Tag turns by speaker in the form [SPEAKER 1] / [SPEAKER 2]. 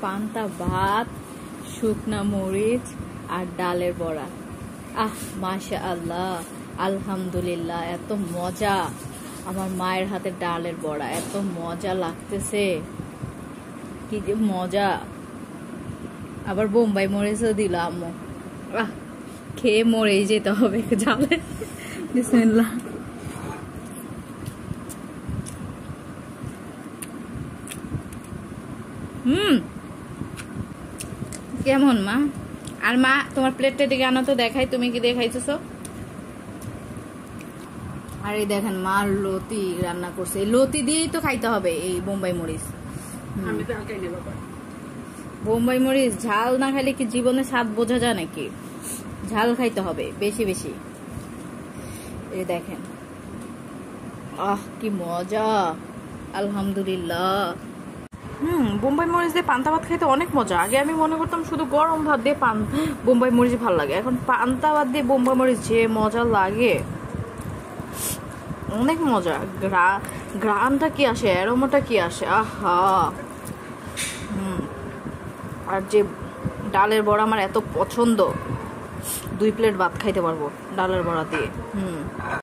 [SPEAKER 1] পান্তা ভাত, শুকনা মরিচ আর ডালের বড়া। মাশাআল্লাহ, আলহামদুলিল্লাহ, এত মজা। আমার মায়ের হাতে ডালের বড়া এত মজা লাগতেছে, কি যে মজা। আবার বোম্বাই মরিচও দিল আম্মু। খেয়ে মরেই যেতে হবে জালে। বিসমিল্লাহ। কেমন মা? আর মা, তোমার প্লেটটা দিকে আনো তো, দেখাই তুমি কি দেখাইতেছো। আর এই দেখেন মা লতি রান্না করছে, এই লতি দিয়েই তো খাইতে হবে এই বোম্বাই মরিচ। বোম্বাই মরিচ ঝাল না খাইলে কি জীবনে স্বাদ বোঝা যায় নাকি? ঝাল খাইতে হবে বেশি বেশি। এই দেখেন, কি মজা, আলহামদুলিল্লাহ। বোম্বাই মরিচ দিয়ে পান্তা ভাত খাইতে অনেক মজা। আগে আমি মনে করতাম শুধু গরম ভাত দিয়ে বোম্বাই মরিচ ভালো লাগে, এখন পান্তা ভাত দিয়ে বোম্বাই মরিচ যে মজা লাগে, অনেক মজা। গ্রানটা কি আসে, অ্যারোমাটা কি আসে, আহা। আর যে ডালের বড়া আমার এত পছন্দ, 2 প্লেট ভাত খাইতে পারবো ডালের বড়া দিয়ে।